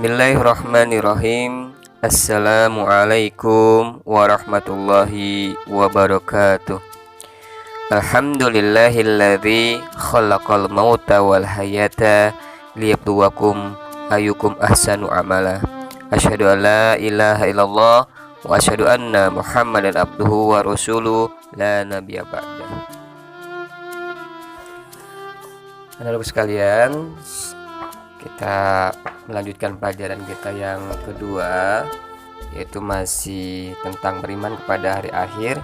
Bismillahirrahmanirrahim. Assalamualaikum warahmatullahi wabarakatuh. Alhamdulillahilladzi khalaqal mauta wal hayata liyabluwakum ayyukum ahsanu amala. Asyhadu an la ilaha illallah wa asyhadu anna Muhammadan abduhu wa rasuluh la nabiyya ba'da. Anak-anak sekalian, kita melanjutkan pelajaran kita yang kedua, yaitu masih tentang beriman kepada hari akhir.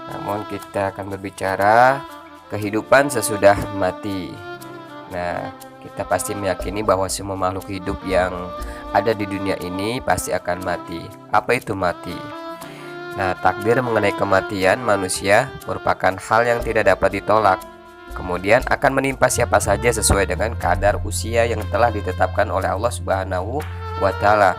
Namun kita akan berbicara kehidupan sesudah mati. Nah, kita pasti meyakini bahwa semua makhluk hidup yang ada di dunia ini pasti akan mati. Apa itu mati? Nah, takdir mengenai kematian manusia merupakan hal yang tidak dapat ditolak. Kemudian akan menimpa siapa saja sesuai dengan kadar usia yang telah ditetapkan oleh Allah Subhanahu wa Ta'ala.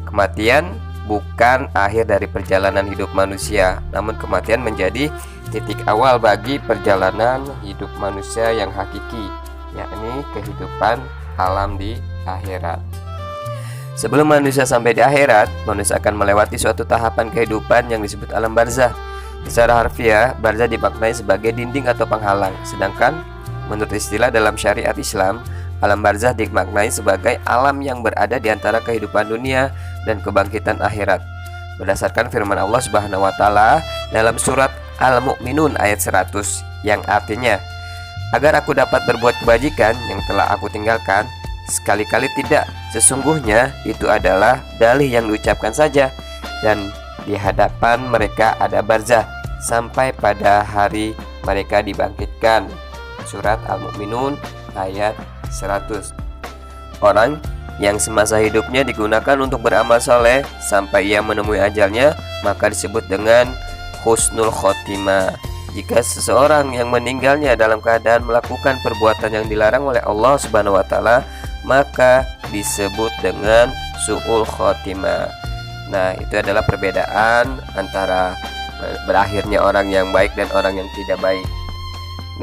Kematian bukan akhir dari perjalanan hidup manusia, namun kematian menjadi titik awal bagi perjalanan hidup manusia yang hakiki, yakni kehidupan alam di akhirat. Sebelum manusia sampai di akhirat, manusia akan melewati suatu tahapan kehidupan yang disebut alam barzah. Secara harfiah, barzah dimaknai sebagai dinding atau penghalang. Sedangkan menurut istilah dalam syariat Islam, alam barzah dimaknai sebagai alam yang berada di antara kehidupan dunia dan kebangkitan akhirat. Berdasarkan firman Allah Subhanahu wa Ta'ala dalam surat Al-Mu'minun ayat 100 yang artinya, agar aku dapat berbuat kebajikan yang telah aku tinggalkan, sekali-kali tidak. Sesungguhnya itu adalah dalih yang diucapkan saja, dan di hadapan mereka ada barzah sampai pada hari mereka dibangkitkan. Surat Al-Mu'minun ayat 100. Orang yang semasa hidupnya digunakan untuk beramal soleh sampai ia menemui ajalnya, maka disebut dengan husnul khotimah. Jika seseorang yang meninggalnya dalam keadaan melakukan perbuatan yang dilarang oleh Allah Subhanahu wa Ta'ala, maka disebut dengan su'ul khotimah. Nah, itu adalah perbedaan antara berakhirnya orang yang baik dan orang yang tidak baik.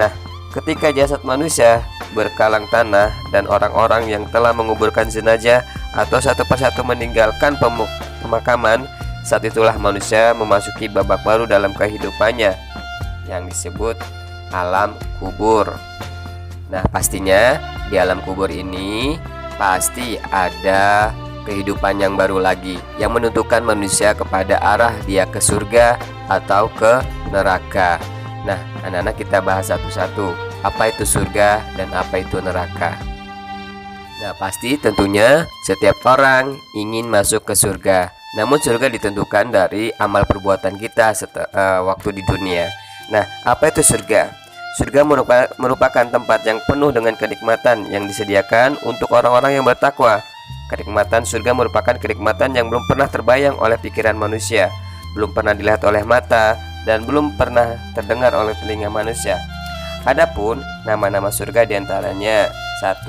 Nah, ketika jasad manusia berkalang tanah dan orang-orang yang telah menguburkan jenazah atau satu persatu meninggalkan pemakaman, saat itulah manusia memasuki babak baru dalam kehidupannya yang disebut alam kubur. Nah, pastinya di alam kubur ini pasti ada kehidupan yang baru lagi yang menentukan manusia kepada arah dia ke surga atau ke neraka. Nah, anak-anak, kita bahas satu-satu. Apa itu surga dan apa itu neraka? Nah, pasti tentunya setiap orang ingin masuk ke surga. Namun surga ditentukan dari amal perbuatan kita waktu di dunia. Nah, apa itu surga? Surga merupakan tempat yang penuh dengan kenikmatan yang disediakan untuk orang-orang yang bertakwa. Kenikmatan surga merupakan kenikmatan yang belum pernah terbayang oleh pikiran manusia, belum pernah dilihat oleh mata, dan belum pernah terdengar oleh telinga manusia. Adapun nama-nama surga diantaranya: 1.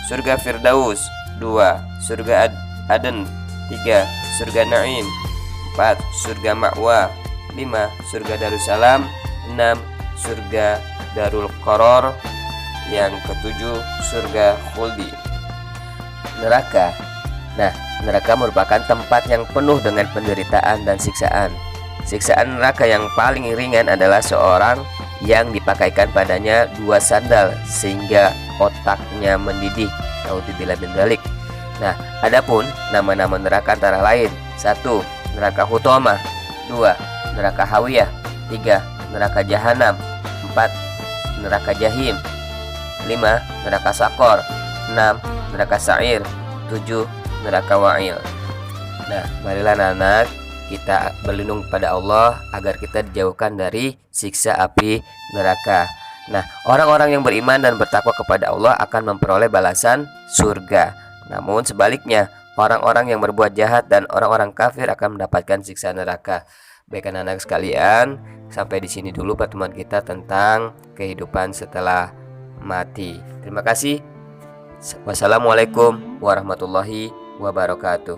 Surga Firdaus, 2. Surga Aden, 3. Surga Naim, 4. Surga Ma'wa, 5. Surga Darussalam, 6. Surga Darul Qaror, yang ketujuh surga Khuldi. Neraka. Nah, neraka merupakan tempat yang penuh dengan penderitaan dan siksaan. Siksaan neraka yang paling ringan adalah seorang yang dipakaikan padanya 2 sandal sehingga otaknya mendidih. Naudzubillah min dzalik. Nah, adapun nama-nama neraka antara lain: 1. Neraka Hutomah, 2. Neraka Hawiyah, 3. Neraka Jahanam, 4. Neraka Jahim, 5. Neraka Sakor, 6. Neraka Sa'ir, 7. Neraka Wa'il. Nah, marilah anak-anak, kita berlindung pada Allah agar kita dijauhkan dari siksa api neraka. Nah, orang-orang yang beriman dan bertakwa kepada Allah akan memperoleh balasan surga. Namun sebaliknya, orang-orang yang berbuat jahat dan orang-orang kafir akan mendapatkan siksa neraka. Baik anak-anak sekalian, sampai di sini dulu pertemuan kita tentang kehidupan setelah mati. Terima kasih. Wassalamualaikum warahmatullahi wabarakatuh.